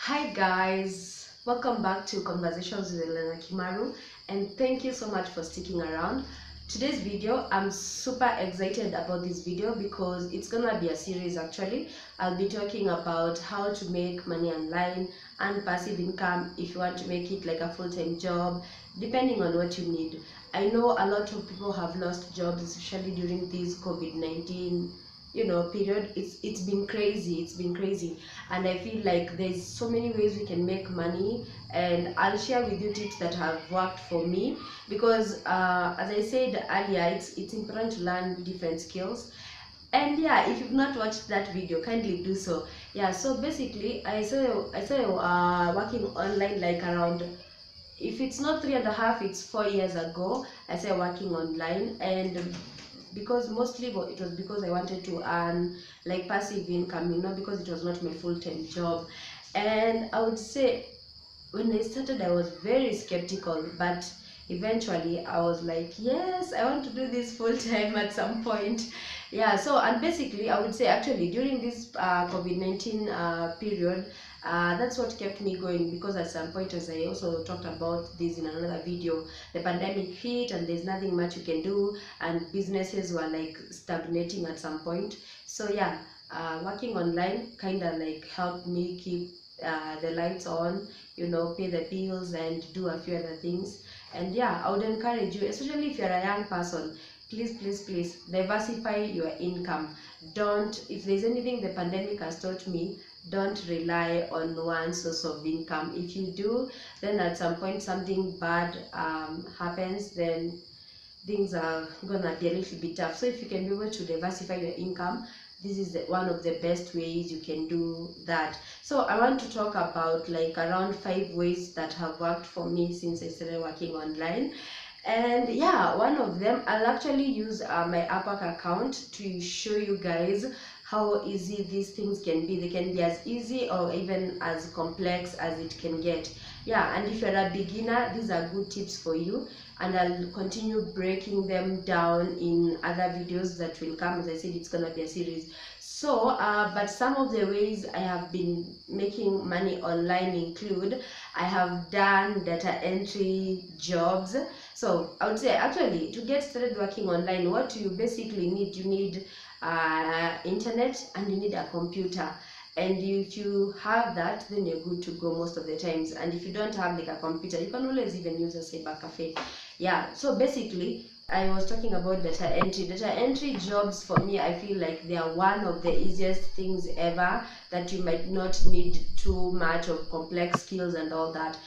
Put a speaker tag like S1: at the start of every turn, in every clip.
S1: Hi guys, welcome back to Conversations with Elena Kimaru, and thank you so much for sticking around. Today's video, I'm super excited about this video because it's gonna be a series. Actually, I'll be talking about how to make money online and passive income if you want to make it like a full-time job, depending on what you need. I know a lot of people have lost jobs, especially during this COVID-19 period. It's been crazy, and I feel like there's so many ways we can make money, and I'll share with you tips that have worked for me because as I said earlier, it's important to learn different skills. And yeah, if you've not watched that video, kindly do so. Yeah, so basically I saw working online like around, if it's not 3.5, it's 4 years ago. I started working online, and because mostly it was because I wanted to earn like passive income, because it was not my full-time job. And I would say when I started, I was very skeptical, but eventually I was like, yes, I want to do this full time at some point. Yeah, so and basically I would say actually during this COVID-19 period, that's what kept me going, because at some point, as I also talked about this in another video, the pandemic hit and there's nothing much you can do, and businesses were like stagnating at some point. So yeah, working online kind of like helped me keep the lights on, pay the bills and do a few other things. And yeah, I would encourage you, especially if you're a young person, please diversify your income. Don't, if there's anything the pandemic has taught me, don't rely on one source of income. If you do, then at some point something bad happens, then things are gonna be a little bit tough. So if you can be able to diversify your income, this is one of the best ways you can do that. So I want to talk about like around 5 ways that have worked for me since I started working online. And yeah, one of them, I'll actually use my Upwork account to show you guys how easy these things can be. They can be as easy or even as complex as it can get. Yeah, and if you're a beginner, these are good tips for you, and I'll continue breaking them down in other videos that will come. As I said, it's gonna be a series. So but some of the ways I have been making money online include, I have done data entry jobs. So I would say actually, to get started working online, what you basically need, you need internet and you need a computer. And if you have that, then you're good to go most of the times. And if you don't have like a computer, you can always even use a cyber cafe. Yeah, so basically I was talking about data entry. Data entry jobs, for me, I feel like they are one of the easiest things ever, that you might not need too much of complex skills and all that.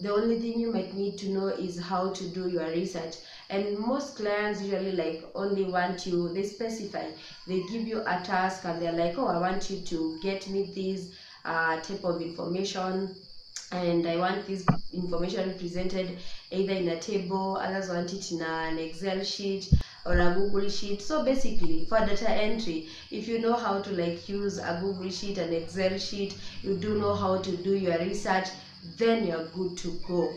S1: The only thing you might need to know is how to do your research. And most clients usually like only want you, they specify, they give you a task and they're like, oh, I want you to get me this type of information, and I want this information presented either in a table, others want it in an Excel sheet or a Google sheet. So basically for data entry, if you know how to like use a Google sheet, an Excel sheet, you do know how to do your research, then you're good to go.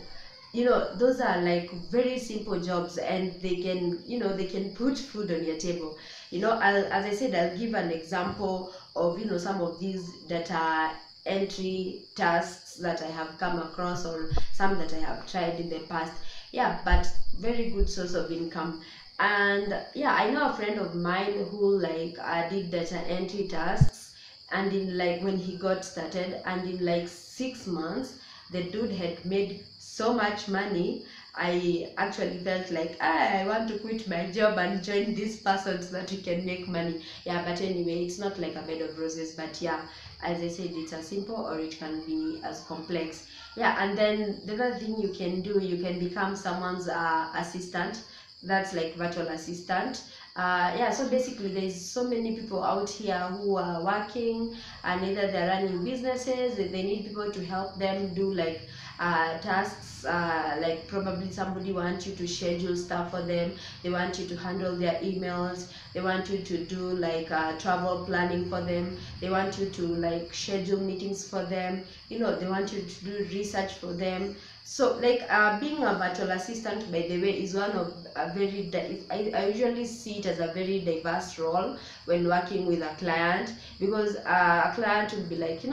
S1: Those are like very simple jobs, and they can, they can put food on your table. As I said, I'll give an example of, some of these data entry tasks that I have come across, or some that I have tried in the past. Yeah, but very good source of income. And yeah, I know a friend of mine who like did data entry tasks, and in like when he got started, and in like 6 months, the dude had made so much money. I actually felt like, I want to quit my job and join this person so that we can make money. Yeah, but anyway, it's not like a bed of roses. But yeah, as I said, it's as simple or it can be as complex. Yeah, and then the other thing you can do, you can become someone's assistant. That's like virtual assistant. Yeah, so basically there's so many people out here who are working, and either they're running businesses, they need people to help them do like tasks, like probably somebody wants you to schedule stuff for them, they want you to handle their emails, they want you to do like travel planning for them, they want you to like schedule meetings for them, they want you to do research for them. So like being a virtual assistant, by the way, is one of a very I usually see it as a very diverse role when working with a client, because a client will be like,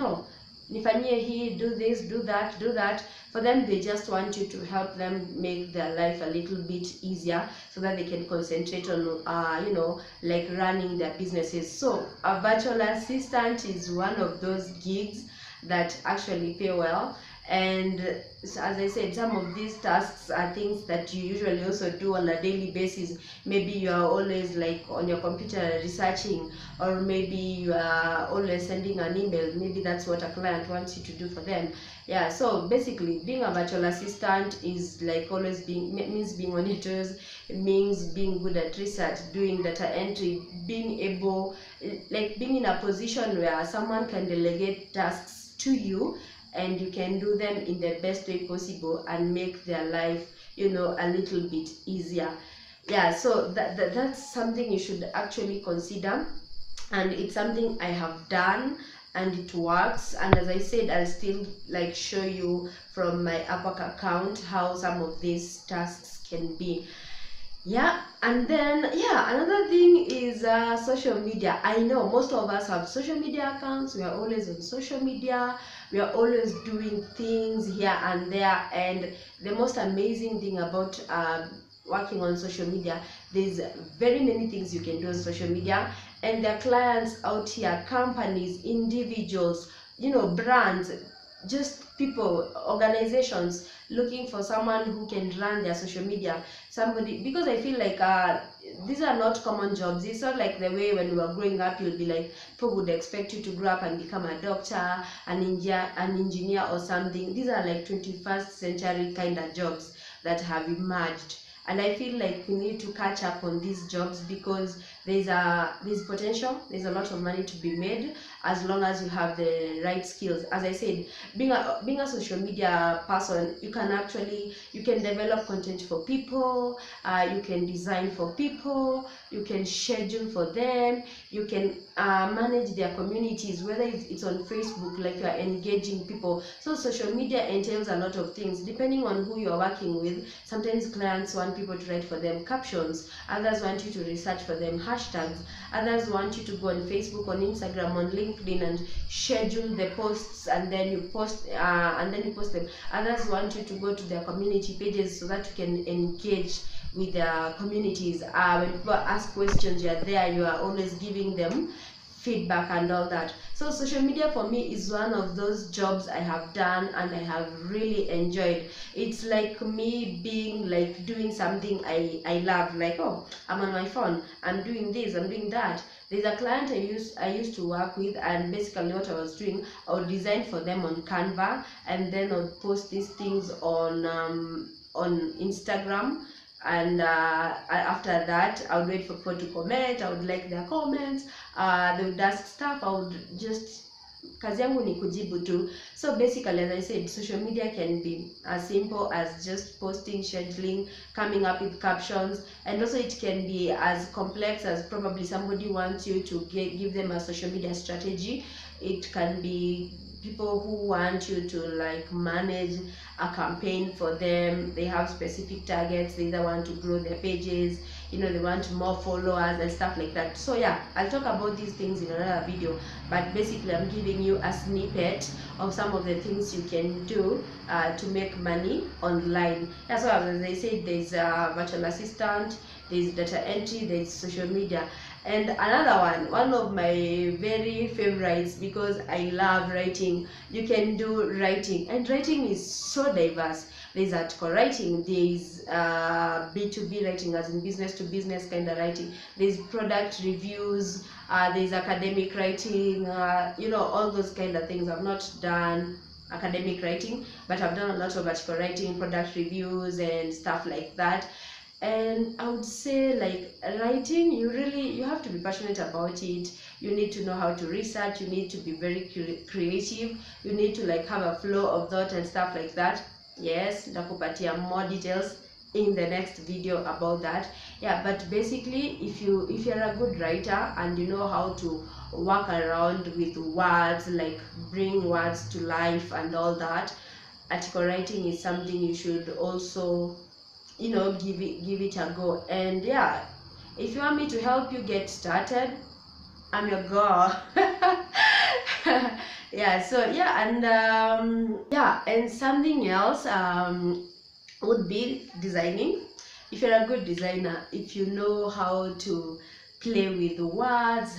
S1: nifanyie hii, do this, do that, do that. For them, they just want you to help them make their life a little bit easier so that they can concentrate on you know, like running their businesses. So a virtual assistant is one of those gigs that actually pay well. And so as I said, some of these tasks are things that you usually also do on a daily basis. Maybe you are always like on your computer researching, or maybe you are always sending an email. Maybe that's what a client wants you to do for them. Yeah, so basically being a virtual assistant is like always means being on your toes. It means being good at research, doing data entry, being able, like being in a position where someone can delegate tasks to you, and you can do them in the best way possible and make their life, you know, a little bit easier. Yeah, so that's something you should actually consider, and it's something I have done and it works. And as I said, I'll still like show you from my Upwork account how some of these tasks can be. Yeah, and then yeah, another thing is social media. I know most of us have social media accounts. We are always on social media. We are always doing things here and there. And the most amazing thing about working on social media, there's very many things you can do on social media, and there are clients out here, companies, individuals, you know, brands, just people, organizations looking for someone who can run their social media. Somebody, because I feel like these are not common jobs. It's not like the way when we were growing up, you'll be like, people would expect you to grow up and become a doctor, an engineer or something. These are like 21st century kind of jobs that have emerged. And I feel like we need to catch up on these jobs, because there's potential, there's a lot of money to be made as long as you have the right skills. As I said, being a social media person, you can develop content for people, you can design for people, you can schedule for them, you can manage their communities, whether it's on Facebook, like you are engaging people. So social media entails a lot of things depending on who you're working with. Sometimes clients want people to write for them captions, others want you to research for them hashtags, others want you to go on Facebook, on Instagram, on LinkedIn and schedule the posts, and then you post them. Others want you to go to their community pages so that you can engage with their communities. When people ask questions, you are there, you are always giving them feedback and all that. So social media for me is one of those jobs I have done and I have really enjoyed. It's like me being like doing something I love, like, oh, I'm on my phone, I'm doing this, I'm doing that. There's a client I used to work with, and basically what I was doing, I would design for them on Canva, and then I would post these things on Instagram. And after that, I would wait for people to comment. I would like their comments. They would ask stuff. I would just, kazi yangu ni kujibu tu. So basically, as I said, social media can be as simple as just posting, scheduling, coming up with captions, and also it can be as complex as probably somebody wants you to give them a social media strategy. It can be people who want you to like manage a campaign for them. They have specific targets. They either want to grow their pages, you know, they want more followers and stuff like that. So yeah, I'll talk about these things in another video, but basically I'm giving you a snippet of some of the things you can do to make money online. Yeah, so as I said, there's a virtual assistant, there's data entry, there's social media. And another one of my very favorites, because I love writing, you can do writing, and writing is so diverse. There's article writing, there's B2B writing, as in business to business kind of writing, there's product reviews, there's academic writing, you know, all those kind of things. I've not done academic writing, but I've done a lot of article writing, product reviews and stuff like that. And I would say, like, writing, you have to be passionate about it. You need to know how to research, you need to be very creative, you need to like have a flow of thought and stuff like that. Yes, nitakupatia more details in the next video about that. Yeah, but basically if you're a good writer and you know how to work around with words, like bring words to life and all that, article writing is something you should also, you know, give it a go. And yeah, if you want me to help you get started, I'm your girl. Yeah, so yeah, and yeah, and something else would be designing. If you're a good designer, if you know how to play with the words,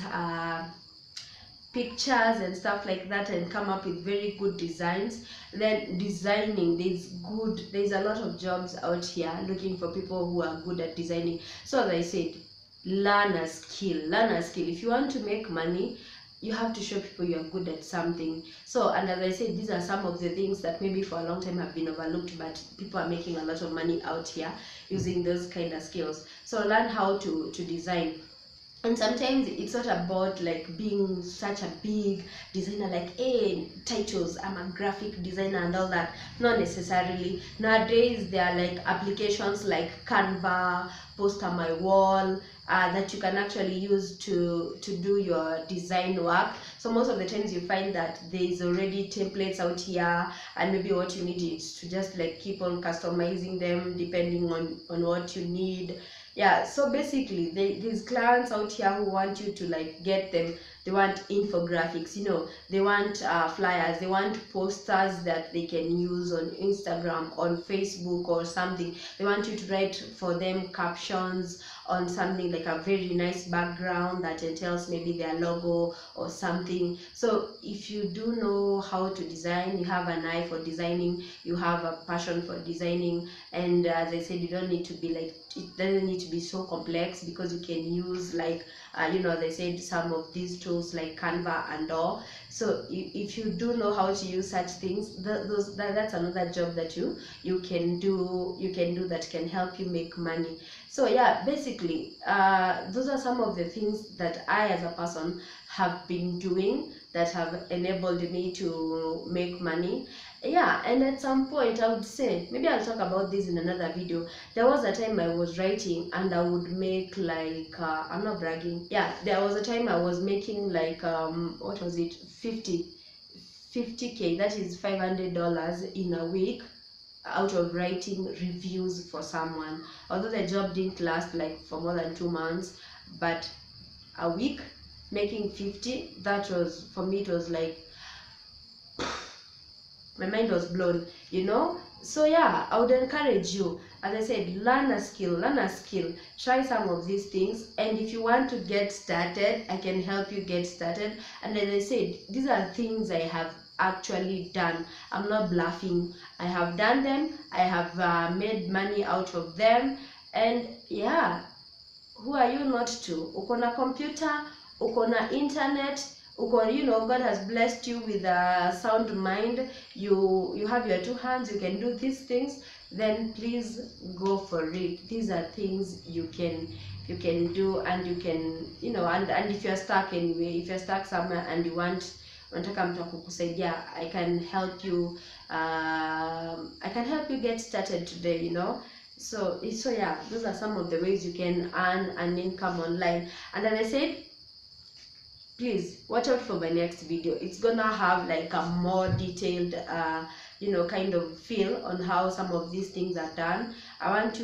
S1: pictures and stuff like that, and come up with very good designs, then designing, there's a lot of jobs out here looking for people who are good at designing. So as I said, learn a skill. If you want to make money, you have to show people you are good at something. So, and as I said, these are some of the things that maybe for a long time have been overlooked, but people are making a lot of money out here using those kind of skills. So learn how to design. And sometimes it's not about like being such a big designer, like hey, titles, I'm a graphic designer and all that. Not necessarily. Nowadays there are like applications like Canva, Poster My Wall, that you can actually use to do your design work. So most of the times you find that there is already templates out here, and maybe what you need is to just like keep on customizing them depending on what you need. Yeah, so basically there's clients out here who want you to like get them. They want infographics, you know, they want flyers, they want posters that they can use on Instagram, on Facebook or something. They want you to write for them captions on something like a very nice background that entails maybe their logo or something. So if you do know how to design, you have an eye for designing, you have a passion for designing, and as I said, you don't need to be like, it doesn't need to be so complex, because you can use like you know, they said some of these tools like Canva and all. So if you do know how to use such things, that's another job that you can do that can help you make money. So yeah, basically those are some of the things that I as a person have been doing that have enabled me to make money. Yeah, and at some point I would say, maybe I'll talk about this in another video. There was a time I was writing and I would make like I'm not bragging, yeah, there was a time I was making like what was it, 50k, that is $500 in a week, out of writing reviews for someone. Although the job didn't last like for more than 2 months, but a week making 50, that was, for me, it was like my mind was blown, you know. So yeah, I would encourage you, as I said, learn a skill, try some of these things, and if you want to get started, I can help you get started. And as I said, these are things I have actually done. I'm not bluffing, I have done them, I have made money out of them. And yeah, who are you not to? Uko na computer, uko na internet, uko, you know, God has blessed you with a sound mind, you have your 2 hands, you can do these things, then please go for it. These are things you can do, and you can, you know, and if you're stuck anyway, if you're stuck somewhere and you unataka mtu akukusaidia, I can help you get started today, you know. So yeah, those are some of the ways you can earn an income online. And as I said, please watch out for my next video. It's gonna have like a more detailed you know, kind of feel on how some of these things are done. I want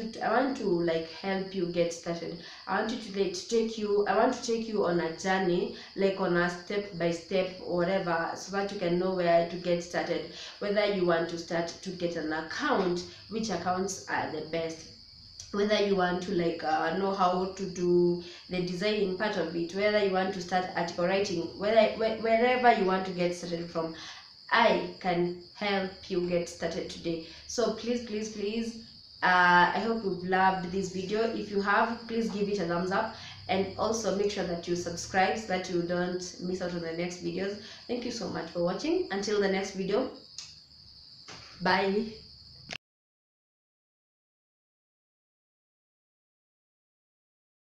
S1: to like help you get started. I want to take you on a journey, like on a step by step whatever, so that you can know where to get started. Whether you want to start to get an account, which accounts are the best, whether you want to like know how to do the designing part of it, whether you want to start article writing, wherever you want to get started from, I can help you get started today. So please, I hope you've loved this video. If you have, please give it a thumbs up, and also make sure that you subscribe so that you don't miss out on the next videos. Thank you so much for watching. Until the next video, bye.